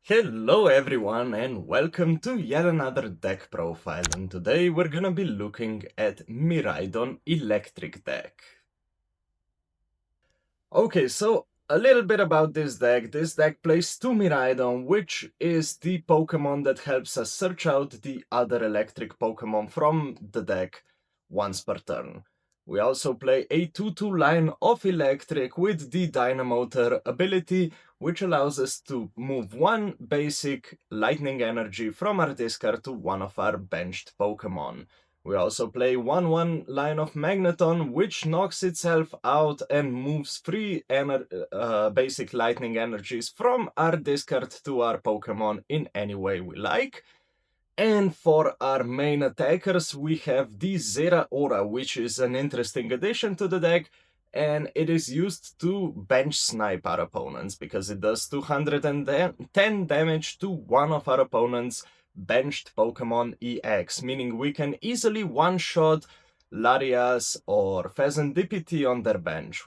Hello everyone and welcome to yet another deck profile, and today we're gonna be looking at Miraidon Electric deck. Okay, so a little bit about this deck. This deck plays 2 Miraidon, which is the Pokemon that helps us search out the other electric Pokemon from the deck once per turn. We also play a 2-2 line of electric with the Dynamotor ability, which allows us to move one basic lightning energy from our discard to one of our benched Pokemon. We also play 1-1 line of Magneton, which knocks itself out and moves three basic lightning energies from our discard to our Pokemon in any way we like. And for our main attackers, we have the Zeraora, which is an interesting addition to the deck, and it is used to bench snipe our opponents because it does 210 damage to one of our opponents' benched Pokemon EX, meaning we can easily one-shot Larias or Pheasant DPT on their bench,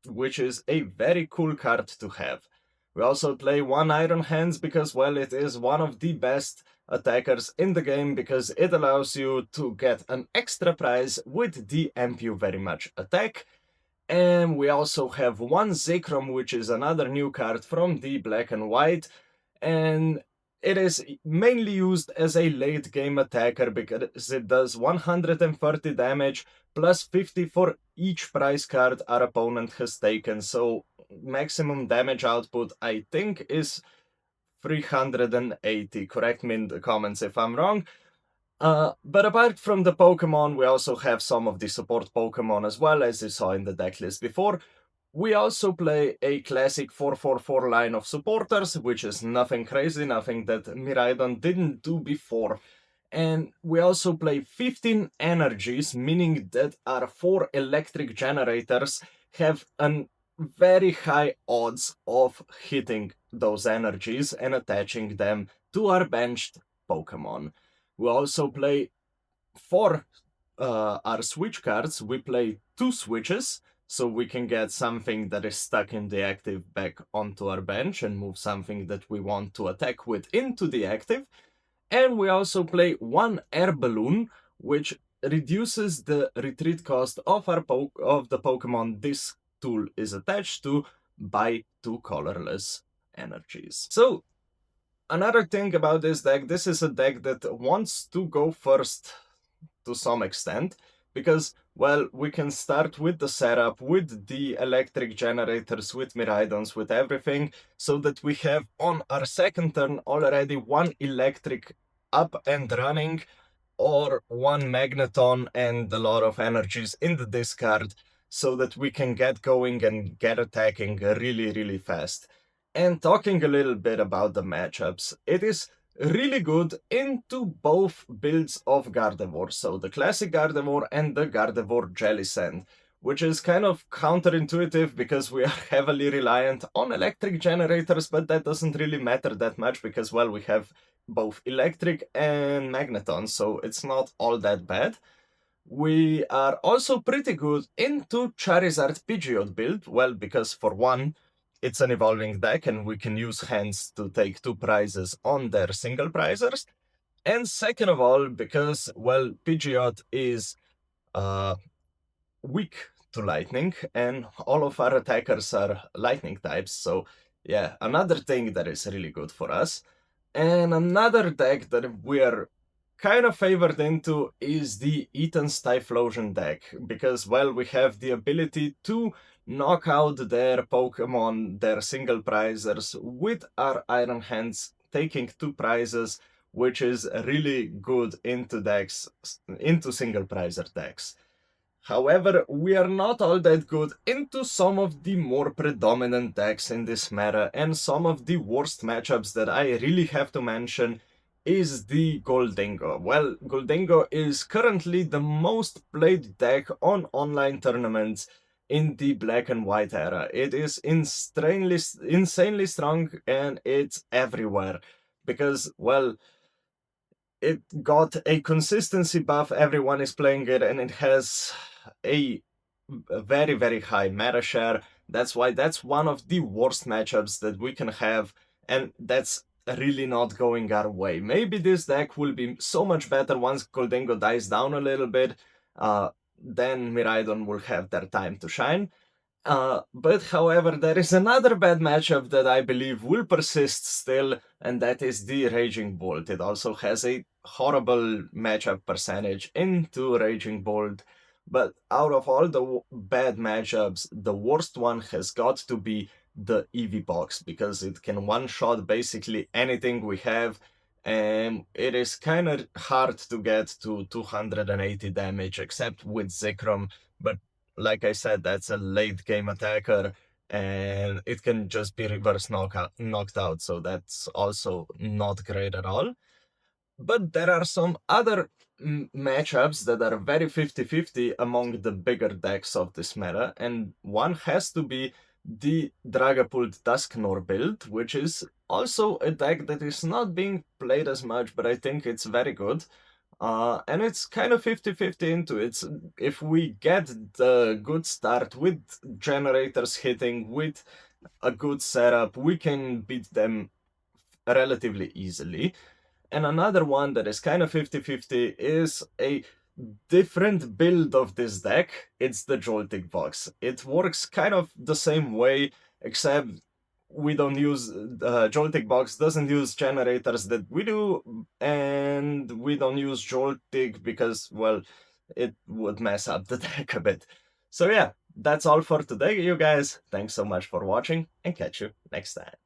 which is a very cool card to have. We also play 1 Iron Hands because, well, it is one of the best attackers in the game because it allows you to get an extra prize with the MPU very much attack. And we also have 1 Zekrom, which is another new card from the Black and White, and it is mainly used as a late game attacker because it does 130 damage plus 50 for each prize card our opponent has taken. So maximum damage output, I think, is 380. Correct me in the comments if I'm wrong. But apart from the Pokemon, we also have some of the support Pokemon as well, as you saw in the deck list before. We also play a classic 4-4-4 line of supporters, which is nothing crazy, nothing that Miraidon didn't do before. And we also play 15 energies, meaning that our 4 electric generators have a very high odds of hitting those energies and attaching them to our benched Pokemon. We also play for our switch cards, we play 2 switches, so we can get something that is stuck in the active back onto our bench and move something that we want to attack with into the active. And we also play 1 air balloon, which reduces the retreat cost of of the Pokemon this tool is attached to by 2 colorless energies. So another thing about this deck, this is a deck that wants to go first to some extent, because, well, we can start with the setup, with the electric generators, with Miraidons, with everything, so that we have on our second turn already 1 electric up and running, or 1 Magneton and a lot of energies in the discard, so that we can get going and get attacking really, really fast. And talking a little bit about the matchups, it is really good into both builds of Gardevoir, so the classic Gardevoir and the Gardevoir Jelly Sand, which is kind of counterintuitive because we are heavily reliant on electric generators, but that doesn't really matter that much because, well, we have both electric and Magneton, so it's not all that bad. We are also pretty good into Charizard Pidgeot build, well, because for one, it's an evolving deck and we can use hands to take 2 prizes on their single prizers. And second of all, because, well, Pidgeot is weak to lightning and all of our attackers are lightning types, so yeah, another thing that is really good for us. And another deck that we're kind of favored into is the Eaton's Typhlosion deck, because, well, we have the ability to knock out their Pokemon, their single prizers, with our Iron Hands, taking 2 prizes, which is really good into decks, into single prizer decks. However, we are not all that good into some of the more predominant decks in this meta, and some of the worst matchups that I really have to mention is the Goldingo. Well, Goldingo is currently the most played deck on online tournaments in the Black and White era. It is insanely strong and it's everywhere because, well, it got a consistency buff, everyone is playing it, and it has a very, very high meta share. That's why that's one of the worst matchups that we can have, and that's really not going our way. Maybe this deck will be so much better once Goldengo dies down a little bit. Then Miraidon will have their time to shine. But however, there is another bad matchup that I believe will persist still, and that is the Raging Bolt. It also has a horrible matchup percentage into Raging Bolt, but out of all the bad matchups, the worst one has got to be the Eevee box, because it can one-shot basically anything we have, and it is kind of hard to get to 280 damage, except with Zekrom, but like I said, that's a late game attacker, and it can just be reverse knocked out, so that's also not great at all. But there are some other matchups that are very 50-50 among the bigger decks of this meta, and one has to be the Dragapult Dusknoir build, which is also a deck that is not being played as much, but I think it's very good. And it's kind of 50-50 into it. If we get the good start with generators hitting, with a good setup, we can beat them relatively easily. And another one that is kind of 50-50 is a different build of this deck. It's the Joltik box. It works kind of the same way, except we don't use Joltik box doesn't use generators that we do, and we don't use Joltik because, well, it would mess up the deck a bit. So yeah, that's all for today, you guys. Thanks so much for watching, and catch you next time.